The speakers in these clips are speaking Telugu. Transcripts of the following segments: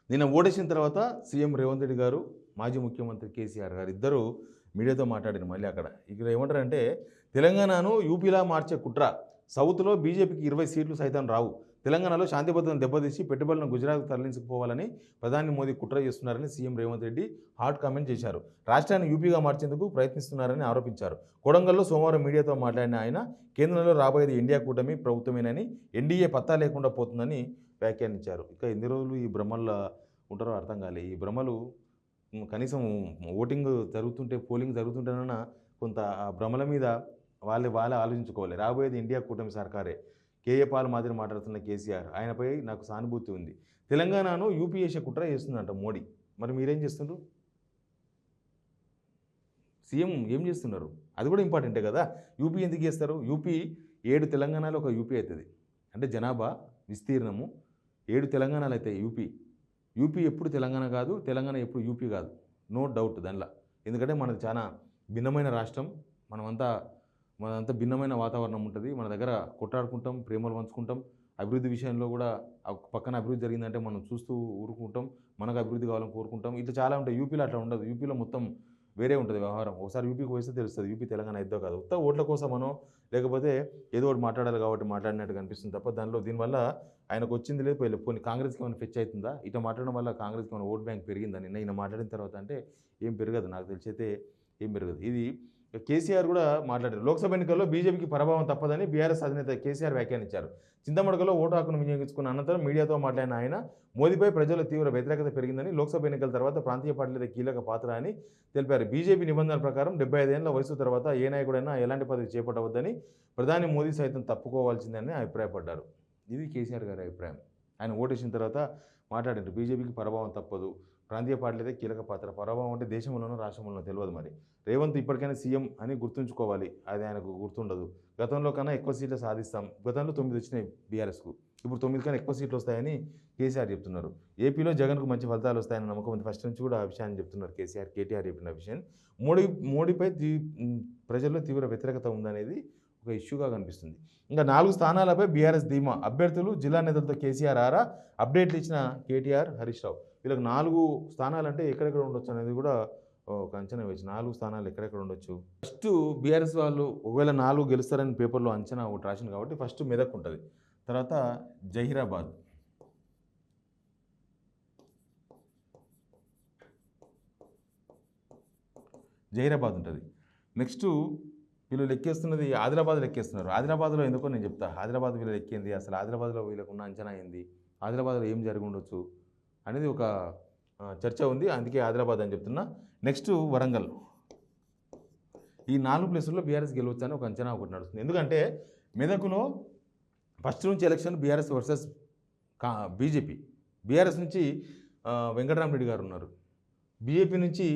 నిన్న ఓటేసిన తర్వాత సీఎం రేవంత్ రెడ్డి గారు, మాజీ ముఖ్యమంత్రి కేసీఆర్ గారు ఇద్దరు మీడియాతో మాట్లాడారు మళ్ళీ అక్కడ. ఇక్కడ ఏమంటారంటే తెలంగాణను యూపీలా మార్చే కుట్ర. సౌత్‌లో బీజేపీకి 20 సీట్లు సైతం రావు. తెలంగాణలో శాంతి భద్రతను దెబ్బతీసి పెట్టుబడులను గుజరాత్‌కు తరలించుకుపోవాలని ప్రధాని మోదీ కుట్ర చేస్తున్నారని CM Revanth Reddy hot comment చేశారు. రాష్ట్రాన్ని యూపీగా మార్చేందుకు ప్రయత్నిస్తున్నారని ఆరోపించారు. కొడంగల్‌లో సోమవారం మీడియాతో మాట్లాడిన ఆయన కేంద్రంలో రాబోయేది ఇండియా కూటమి ప్రభుత్వమేనని, ఎన్డీఏ పత్తా లేకుండా పోతుందని వ్యాఖ్యానించారు. ఇక ఎన్ని రోజులు ఈ భ్రమల్లో ఉంటారో అర్థం కాలే. ఈ భ్రమలు కనీసం ఓటింగ్ జరుగుతుంటే, పోలింగ్ జరుగుతుంటేనన్నా కొంత ఆ భ్రమల మీద వాళ్ళే ఆలోచించుకోవాలి. రాబోయేది ఇండియా కూటమి సర్కారే. కేఏ పాల్ మాదిరి మాట్లాడుతున్న కేసీఆర్, ఆయనపై నాకు సానుభూతి ఉంది. తెలంగాణను యూపీ చేసే కుట్ర చేస్తుందంట మోడీ. మరి మీరేం చేస్తుండ్రు? సీఎం ఏం చేస్తున్నారు? అది కూడా ఇంపార్టెంటే కదా. యూపీ ఎందుకు చేస్తారు? యూపీ 7 తెలంగాణలో ఒక యూపీ అవుతుంది. అంటే జనాభా విస్తీర్ణము 7 తెలంగాణలు అవుతాయి యూపీ. యూపీ ఎప్పుడు తెలంగాణ కాదు, తెలంగాణ ఎప్పుడు యూపీ కాదు. నో డౌట్ దానిలో. ఎందుకంటే మనది చాలా భిన్నమైన రాష్ట్రం. మనదంతా భిన్నమైన వాతావరణం ఉంటుంది. మన దగ్గర కొట్లాడుకుంటాం, ప్రేమలు పంచుకుంటాం. అభివృద్ధి విషయంలో కూడా పక్కన అభివృద్ధి జరిగిందంటే మనం చూస్తూ ఊరుకుంటాం. మనకు అభివృద్ధి కావాలని కోరుకుంటాం. ఇట్లా చాలా ఉంటాయి. యూపీలో అట్లా ఉండదు. యూపీలో మొత్తం వేరే ఉంటుంది వ్యవహారం. ఒకసారి యూపీకి పోయిస్తే తెలుస్తుంది యూపీ తెలంగాణ ఇద్దో కాదు. ఉత్త ఓట్ల కోసమనో లేకపోతే ఏదో ఒకటి మాట్లాడాలి కాబట్టి మాట్లాడినట్టు కనిపిస్తుంది తప్ప దీనివల్ల ఆయనకు వచ్చింది లేదు. పోనీ కాంగ్రెస్కి ఏమైనా ఫెచ్ అవుతుందా? ఇట్లా మాట్లాడడం వల్ల కాంగ్రెస్కి ఏమైనా ఓట్ బ్యాంక్ పెరిగిందా? నిన్న ఈయన మాట్లాడిన తర్వాత అంటే ఏం పెరగదు. నాకు తెలిసైతే ఏం పెరగదు. ఇది కేసీఆర్ కూడా మాట్లాడారు. లోక్సభ ఎన్నికల్లో బీజేపీకి పరాభవం తప్పదని బీఆర్ఎస్ అధినేత కేసీఆర్ వ్యాఖ్యానించారు. చింతమడకలో ఓటు హక్కును వినియోగించుకున్న అనంతరం మీడియాతో మాట్లాడిన ఆయన మోదీపై ప్రజల తీవ్ర వ్యతిరేకత పెరిగిందని, లోక్సభ ఎన్నికల తర్వాత ప్రాంతీయ పార్టీలదే కీలక పాత్ర అని తెలిపారు. బీజేపీ నిబంధనల ప్రకారం 75 ఏళ్ల వయసు తర్వాత ఏ నాయకుడైనా ఎలాంటి పదవి చేపట్టవద్దని, ప్రధాని మోదీ సైతం తప్పుకోవాల్సిందని అభిప్రాయపడ్డారు. ఇది కేసీఆర్ గారి అభిప్రాయం. ఆయన ఓటేసిన తర్వాత మాట్లాడారు. బీజేపీకి పరాభవం తప్పదు, ప్రాంతీయ పార్టీలదే కీలక పాత్ర. పరాభవం అంటే దేశంలోనో రాష్ట్రంలోనో తెలియదు. మరి రేవంత్ ఇప్పటికైనా సీఎం అని గుర్తుంచుకోవాలి. అది ఆయనకు గుర్తుండదు. గతంలో కన్నా ఎక్కువ సీట్లు సాధిస్తాం. గతంలో 9 వచ్చినాయి బీఆర్ఎస్కు, ఇప్పుడు 9 కన్నా ఎక్కువ సీట్లు వస్తాయని కేసీఆర్ చెప్తున్నారు. ఏపీలో జగన్కు మంచి ఫలితాలు వస్తాయని నమ్మకం ఉంది. ఫస్ట్ నుంచి కూడా ఆ విషయాన్ని చెప్తున్నారు కేటీఆర్ చెప్పిన విషయం. మోడీపై ప్రజల్లో తీవ్ర వ్యతిరేకత ఉందనేది ఒక ఇష్యూగా కనిపిస్తుంది. ఇంకా 4 స్థానాలపై బీఆర్ఎస్ ధీమా. అభ్యర్థులు జిల్లా నేతలతో కేసీఆర్ ఆరా. అప్డేట్లు ఇచ్చిన కేటీఆర్, హరీష్ రావు. వీళ్ళకి 4 స్థానాలంటే ఎక్కడెక్కడ ఉండొచ్చు అనేది కూడా ఒక అంచనా వేసి 4 స్థానాలు ఎక్కడెక్కడ ఉండొచ్చు. ఫస్ట్ బీఆర్ఎస్ వాళ్ళు ఒకవేళ 4 గెలుస్తారని పేపర్లో అంచనా ఒకటి రాసింది కాబట్టి ఫస్ట్ మెదక్ ఉంటుంది. తర్వాత జహీరాబాద్ ఉంటుంది. నెక్స్ట్ వీళ్ళు లెక్కేస్తున్నది ఆదిలాబాద్ లెక్కేస్తున్నారు. ఆదిలాబాద్లో ఎందుకో నేను చెప్తా. ఆదిలాబాద్ వీళ్ళు లెక్కింది, అసలు ఆదిలాబాద్లో వీళ్ళకున్న అంచనా ఏంది, ఆదిలాబాద్లో ఏం జరిగి ఉండొచ్చు అనేది ఒక చర్చ ఉంది. అందుకే ఆదిలాబాద్ అని చెప్తున్నా. నెక్స్ట్ వరంగల్. ఈ 4 ప్లేసుల్లో బీఆర్ఎస్ గెలవచ్చు అని ఒక అంచనా ఒకటి నడుస్తుంది. ఎందుకంటే మెదకులో ఫస్ట్ నుంచి election BRS versus BJP. BRS నుంచి వెంకటరామరెడ్డి గారు ఉన్నారు, బీజేపీ నుంచి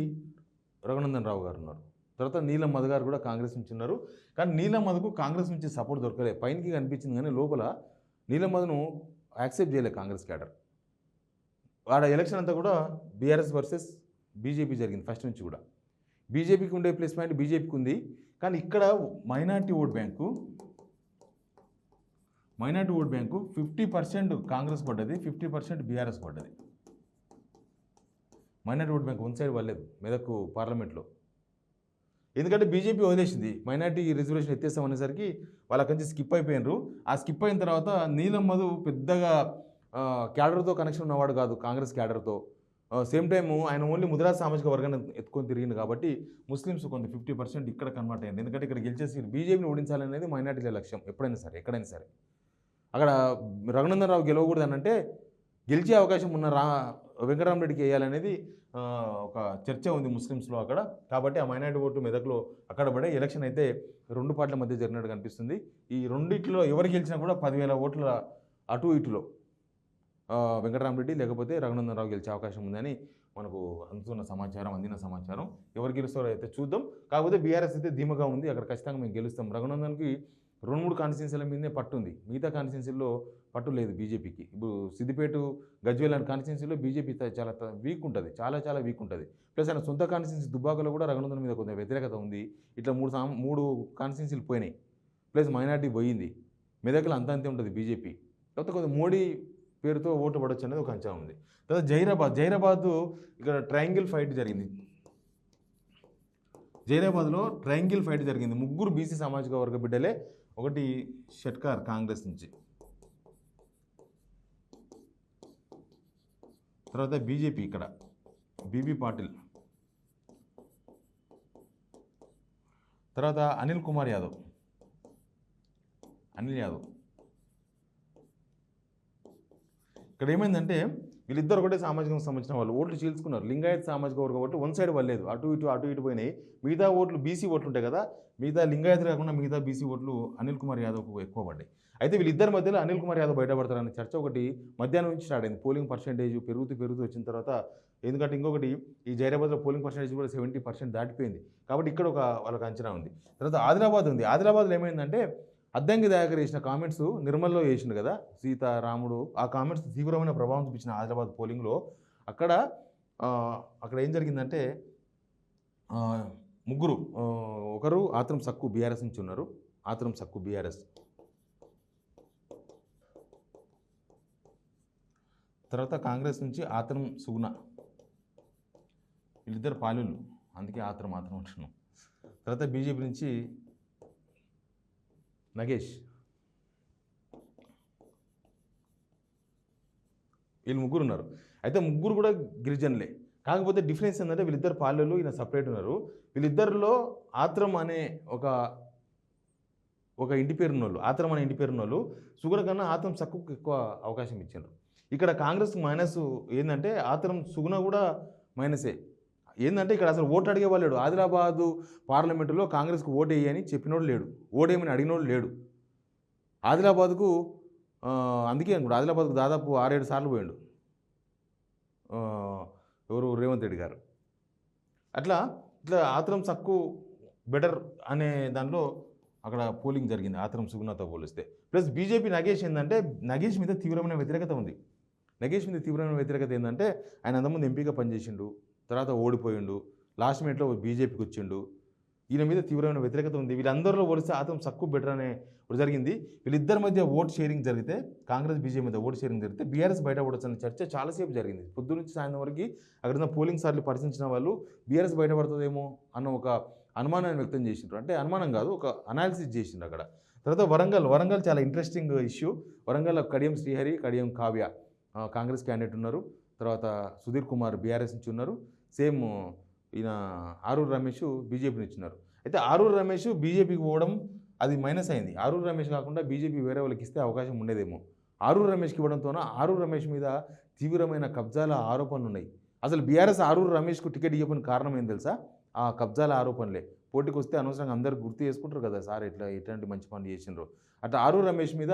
రఘునందన్ రావు గారు ఉన్నారు, తర్వాత నీలం మధు గారు కూడా కాంగ్రెస్ నుంచి ఉన్నారు. కానీ నీలం మధుకు కాంగ్రెస్ నుంచి సపోర్ట్ దొరకలేదు. పైనకి కనిపించింది కానీ లోపల నీలం మధును యాక్సెప్ట్ చేయలేదు కాంగ్రెస్ క్యాడర్. ఆడ ఎలక్షన్ అంతా కూడా బీఆర్ఎస్ వర్సెస్ బీజేపీ జరిగింది. ఫస్ట్ నుంచి కూడా బీజేపీకి ఉండే ప్లస్ పాయింట్ బీజేపీకి ఉంది. కానీ ఇక్కడ మైనార్టీ ఓట్ బ్యాంకు 50% కాంగ్రెస్ పడ్డది, 50% బీఆర్ఎస్ పడ్డది. Minority vote bank one side వాళ్ళలేదు మెదక్ పార్లమెంట్లో. ఎందుకంటే బీజేపీ వదిలేసింది, మైనార్టీ రిజర్వేషన్ ఎత్తేస్తామనేసరికి వాళ్ళకంచి స్కిప్ అయిపోయినారు. ఆ స్కిప్ అయిన తర్వాత నీలం మధు పెద్దగా క్యాడర్తో కనెక్షన్ ఉన్నవాడు కాదు కాంగ్రెస్ క్యాడర్తో. సేమ్ టైం ఆయన ఓన్లీ ముదిరాజ్ సామాజిక వర్గాన్ని ఎత్తుకొని తిరిగింది కాబట్టి ముస్లిమ్స్ కొంత 50% ఇక్కడ కన్వర్ట్ అయ్యింది. ఎందుకంటే ఇక్కడ గెలిచేసి బీజేపీని ఓడించాలనేది మైనార్టీల లక్ష్యం ఎప్పుడైనా సరే, ఎక్కడైనా సరే. అక్కడ రఘునందన్ రావు గెలవకూడదు అని అంటే గెలిచే అవకాశం ఉన్న వెంకటరామరెడ్డికి వేయాలనేది ఒక చర్చ ఉంది ముస్లిమ్స్లో అక్కడ. కాబట్టి ఆ మైనార్టీ ఓటు మెదక్లో అక్కడ పడే. ఎలక్షన్ అయితే 2 పార్టీల మధ్య జరిగినట్టు కనిపిస్తుంది. ఈ రెండిట్లో ఎవరు గెలిచినా కూడా 10,000 ఓట్ల అటు ఇటులో వెంకటరామరెడ్డి లేకపోతే రఘునందన్ రావు గెలిచే అవకాశం ఉందని మనకు అందిన సమాచారం. ఎవరు గెలుస్తారో అయితే చూద్దాం. కాకపోతే బీఆర్ఎస్ అయితే ధీమగా ఉంది. అక్కడ ఖచ్చితంగా మేము గెలుస్తాం. రఘునందన్కి 2-3 కాన్స్టిట్యున్సీల మీదనే పట్టు ఉంది, మిగతా కాన్స్టిట్యున్సీల్లో పట్టు లేదు బీజేపీకి. ఇప్పుడు సిద్దిపేట, గజ్వేల్ అనే కాన్స్టిట్యున్సీలో బీజేపీ చాలా వీక్ ఉంటుంది, చాలా వీక్ ఉంటుంది. ప్లస్ ఆయన సొంత కాన్స్టిట్యున్సీ దుబ్బాకలో కూడా రఘునందన్ మీద కొంత వ్యతిరేకత ఉంది. ఇట్లా 3 కాన్స్టిట్యున్సీలు పోయినాయి, ప్లస్ మైనార్టీ పోయింది. మెదక్లో అంతే ఉంటుంది బీజేపీ. కాకపోతే కొంత మోడీ పేరుతో ఓట్లు పడవచ్చు అనేది ఒక అంచనా ఉంది. తర్వాత జైరాబాద్ ఇక్కడ ట్రయాంగిల్ ఫైట్ జరిగింది. జైరాబాద్లో ట్రయాంగిల్ ఫైట్ జరిగింది. ముగ్గురు బీసీ సామాజిక వర్గ బిడ్డలే. ఒకటి షెట్కార్ కాంగ్రెస్ నుంచి, తర్వాత బీజేపీ ఇక్కడ బీబీ పాటిల్, తర్వాత అనిల్ యాదవ్. ఇక్కడ ఏమైందంటే వీళ్ళిద్దరు ఒకటే సామాజికం సంబంధించిన వాళ్ళు ఓట్లు చీల్చుకున్నారు. లింగాయత్ సామాజిక వర్గం ఓట్లు వన్ సైడ్ పడలేదు, అటు ఇటు పోయినాయి. మిగతా ఓట్లు బీసీ ఓట్లు ఉంటాయి కదా, మిగతా లింగాయత్ కాకుండా మిగతా బీసీ ఓట్లు అనిల్ యాదవ్కు ఎక్కువ పడ్డాయి. అయితే వీళ్ళిద్దరి మధ్యలో అనిల్ యాదవ్ బయటపడతారనే చర్చ ఒకటి మధ్యాహ్నం నుంచి స్టార్ట్ అయింది. పోలింగ్ పర్సెంటేజ్ పెరుగుతూ వచ్చిన తర్వాత, ఎందుకంటే ఇంకొకటి ఈ జైరాబాద్లో పోలింగ్ పర్సెంటేజ్ కూడా 70% దాటిపోయింది. కాబట్టి ఇక్కడ ఒక వాళ్ళకి అంచనా ఉంది. తర్వాత ఆదిలాబాద్ ఉంది. ఆదిలాబాద్లో ఏమైందంటే అద్దంకి దయాకర్ చేసిన కామెంట్స్ నిర్మల్లో చేసిండు కదా సీతారాముడు, ఆ కామెంట్స్ తీవ్రమైన ప్రభావం చూపించిన ఆదిలాబాద్ పోలింగ్లో. అక్కడ ఏం జరిగిందంటే ముగ్గురు, ఒకరు ఆత్రం సక్కు బీఆర్ఎస్ నుంచి ఉన్నారు, ఆత్రం సక్కు బీఆర్ఎస్, తర్వాత కాంగ్రెస్ నుంచి ఆత్రం సుగుణ, వీళ్ళిద్దరు పాలులు, అందుకే ఆత్రం అంటున్నాం. తర్వాత బీజేపీ నుంచి నగేష్, వీళ్ళు ముగ్గురు ఉన్నారు. అయితే ముగ్గురు కూడా గిరిజనులే, కాకపోతే డిఫరెన్స్ ఏంటంటే వీళ్ళిద్దరు పాలెలు, ఈయన సపరేట్ ఉన్నారు. వీళ్ళిద్దరిలో ఆత్రం అనే ఒక ఇంటి పేరున్నోళ్ళు, ఆత్రం అనే ఇంటి పేరున్నోళ్ళు సుగుణ కన్నా ఆత్రం సక్కుకు ఎక్కువ అవకాశం ఇచ్చారు. ఇక్కడ కాంగ్రెస్ మైనస్ ఏంటంటే ఆత్రం సుగుణ కూడా మైనసే. ఏంటంటే ఇక్కడ అసలు ఓటు అడిగేవాళ్ళు లేడు. ఆదిలాబాదు పార్లమెంటులో కాంగ్రెస్కు ఓటు వేయని చెప్పినోడు లేడు, ఓటేయమని అడిగినోడు లేడు. ఆదిలాబాద్కు అందుకే అనుకుంటా ఆదిలాబాద్కు దాదాపు 6-7 సార్లు పోయిండు ఎవరు రేవంత్ రెడ్డి గారు. ఇట్లా ఆత్రం సక్కు బెటర్ అనే దానిలో అక్కడ పోలింగ్ జరిగింది ఆత్రం సుగుణతో పోలిస్తే. ప్లస్ బీజేపీ నగేష్ ఏంటంటే నగేష్ మీద తీవ్రమైన వ్యతిరేకత ఉంది. నగేష్ మీద తీవ్రమైన వ్యతిరేకత ఏంటంటే ఆయన అంతకుముందు ఎంపీగా పనిచేసిండు, తర్వాత ఓడిపోయిండు, లాస్ట్ మినిట్లో బీజేపీకి వచ్చిండు. ఈయన మీద తీవ్రమైన వ్యతిరేకత ఉంది. వీళ్ళందరిలో పోలిస్తే ఆత్రం సక్కు బెటర్ అనే జరిగింది. వీళ్ళిద్దరి మధ్య ఓట్ షేరింగ్ జరిగితే, కాంగ్రెస్ బీజేపీ మధ్య ఓట్ షేరింగ్ జరిగితే బీఆర్ఎస్ బయట పడొచ్చన్న చర్చ చాలాసేపు జరిగింది. పొద్దు నుంచి సాయంత్రం వరకు అక్కడ ఉన్న పోలింగ్ సార్లు పరిశీలించిన వాళ్ళు బీఆర్ఎస్ బయటపడుతుందేమో అన్న ఒక అనుమానాన్ని వ్యక్తం చేసిండ్రు. అంటే అనుమానం కాదు, ఒక అనాలిసిస్ చేసిండ్రు అక్కడ. తర్వాత వరంగల్ చాలా interesting issue. Warangal Kadiyam Srihari, Kadiyam Kavya Congress candidate ఉన్నారు. తర్వాత సుధీర్ కుమార్ బీఆర్ఎస్ నుంచి ఉన్నారు. సేమ్ ఈయన ఆరూరు రమేష్ బీజేపీ నుంచి ఉన్నారు. అయితే ఆరూరు రమేష్ బీజేపీకి పోవడం అది మైనస్ అయింది. ఆరూరు రమేష్ కాకుండా బీజేపీ వేరే వాళ్ళకి ఇస్తే అవకాశం ఉండేదేమో. ఆరూరు రమేష్కి ఇవ్వడంతోన ఆరూరు రమేష్ మీద తీవ్రమైన కబ్జాల ఆరోపణలు ఉన్నాయి. అసలు బీఆర్ఎస్ ఆరూరు రమేష్కు టికెట్ ఇవ్వని కారణం ఏం తెలుసా? ఆ కబ్జాల ఆరోపణలే. పోటీకి వస్తే అనవసరంగా అందరు గుర్తు చేసుకుంటారు కదా, సార్ ఎట్లాంటి మంచి పనులు చేసినారు. అట్లా ఆరూరు రమేష్ మీద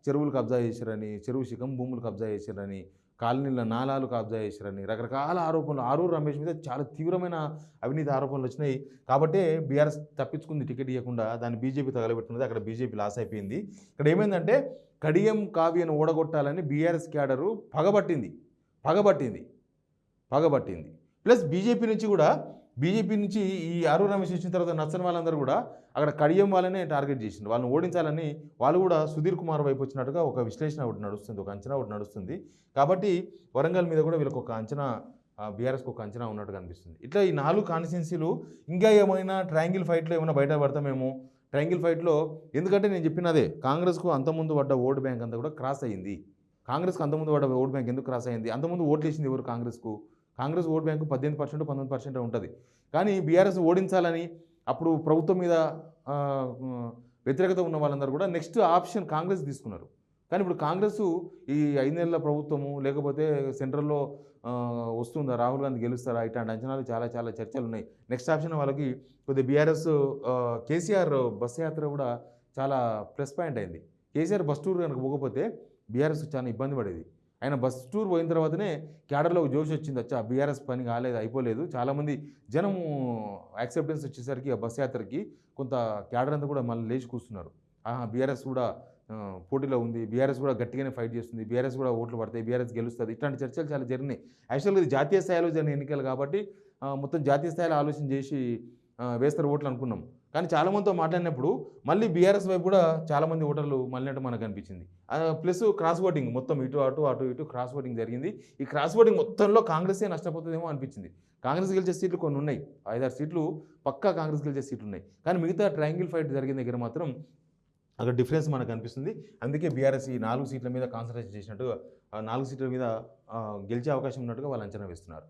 చెరువులు కబ్జా చేశారని, చెరువు శిఖం భూములు కబ్జా చేశారని, కాలనీల నాలాలు కబ్జా చేశారని రకరకాల ఆరోపణలు ఆరూరు రమేష్ మీద చాలా తీవ్రమైన అవినీతి ఆరోపణలు వచ్చినాయి. కాబట్టే బీఆర్ఎస్ తప్పించుకుంది టికెట్ ఇవ్వకుండా, దాన్ని బీజేపీ తగలబెట్టినది. అక్కడ బీజేపీ లాస్ అయిపోయింది. ఇక్కడ ఏమైందంటే కడియం కావ్యను ఓడగొట్టాలని బీఆర్ఎస్ క్యాడరు పగబట్టింది. ప్లస్ బీజేపీ నుంచి ఈ ఆరూరు రమేష్ వచ్చిన తర్వాత నచ్చని వాళ్ళందరూ కూడా అక్కడ కడియం వాళ్ళనే టార్గెట్ చేసింది. వాళ్ళని ఓడించాలని వాళ్ళు కూడా సుధీర్ కుమార్ వైపు వచ్చినట్టుగా ఒక విశ్లేషణ ఒకటి నడుస్తుంది, ఒక అంచనా ఒకటి నడుస్తుంది. కాబట్టి వరంగల్ మీద కూడా వీళ్ళకి ఒక అంచనా, బీఆర్ఎస్కి ఒక అంచనా ఉన్నట్టుగా అనిపిస్తుంది. ఇట్లా ఈ 4 కాన్స్టిట్యున్సీలు ఇంకా ఏమైనా ట్రయాంగిల్ ఫైట్లో ఏమైనా బయట పడతామేమో. ట్రయాంగిల్ ఫైట్లో ఎందుకంటే నేను చెప్పినదే, కాంగ్రెస్కు అంతకుముందు పడ్డ ఓటు బ్యాంక్ అంతా కూడా క్రాస్ అయ్యింది. కాంగ్రెస్కు అంతకుముందు పడ్డ ఓటు బ్యాంక్ ఎందుకు క్రాస్ అయ్యింది? అంతకుముందు ఓట్లు వేసింది ఎవరు? కాంగ్రెస్ ఓటు బ్యాంకు 18%, 19% ఉంటుంది. కానీ బీఆర్ఎస్ ఓడించాలని అప్పుడు ప్రభుత్వం మీద వ్యతిరేకత ఉన్న వాళ్ళందరూ కూడా నెక్స్ట్ ఆప్షన్ కాంగ్రెస్ తీసుకున్నారు. కానీ ఇప్పుడు కాంగ్రెస్ ఈ 5 నెలల ప్రభుత్వము లేకపోతే సెంట్రల్లో వస్తుందా, రాహుల్ గాంధీ గెలుస్తారా, ఇట్లాంటి అంచనాలు చాలా చర్చలు ఉన్నాయి. నెక్స్ట్ ఆప్షన్ వాళ్ళకి కొద్దిగా బీఆర్ఎస్ కేసీఆర్ బస్ యాత్ర కూడా చాలా ప్లస్ పాయింట్ అయింది. కేసీఆర్ బస్ టూర్ కనుక పోకపోతే బీఆర్ఎస్ చాలా ఇబ్బంది పడేది. ఆయన బస్ టూర్ పోయిన తర్వాతనే క్యాడర్లో జోష్ వచ్చింది. వచ్చా బీఆర్ఎస్ పని కాలేదు, అయిపోలేదు. చాలామంది జనం యాక్సెప్టెన్స్ వచ్చేసరికి ఆ బస్ యాత్రకి కొంత క్యాడర్ అంతా కూడా మళ్ళీ లేచి కూర్చున్నారు. బీఆర్ఎస్ కూడా పోటీలో ఉంది, బీఆర్ఎస్ కూడా గట్టిగానే ఫైట్ చేస్తుంది, బీఆర్ఎస్ కూడా ఓట్లు పడతాయి, బీఆర్ఎస్ గెలుస్తుంది. ఇట్లాంటి చర్చలు చాలా జరిగినాయి. యాక్చువల్గా ఇది జాతీయ స్థాయిలో జరిగిన ఎన్నికలు కాబట్టి మొత్తం జాతీయ స్థాయిలో ఆలోచన చేసి వేస్తారు ఓట్లు అనుకున్నాం. కానీ చాలామందితో మాట్లాడినప్పుడు మళ్ళీ బీఆర్ఎస్ వైపు కూడా చాలామంది ఓటర్లు మళ్ళినట్టు మనకు అనిపించింది. ప్లస్ క్రాస్ ఓటింగ్ మొత్తం ఇటు అటు అటు ఇటు క్రాస్ ఓటింగ్ జరిగింది. ఈ క్రాస్ ఓటింగ్ మొత్తంలో కాంగ్రెసే నష్టపోతుందేమో అనిపించింది. కాంగ్రెస్ గెలిచే సీట్లు కొన్ని ఉన్నాయి, 5-6 సీట్లు పక్కా కాంగ్రెస్ గెలిచే సీట్లు ఉన్నాయి. కానీ మిగతా ట్రయాంగిల్ ఫైట్ జరిగిన దగ్గర మాత్రం అక్కడ డిఫరెన్స్ మనకు అనిపిస్తుంది. అందుకే బీఆర్ఎస్ ఈ 4 సీట్ల మీద కాన్సన్ట్రేట్ చేసినట్టుగా 4 సీట్ల మీద గెలిచే అవకాశం ఉన్నట్టుగా వాళ్ళు అంచనా వేస్తున్నారు.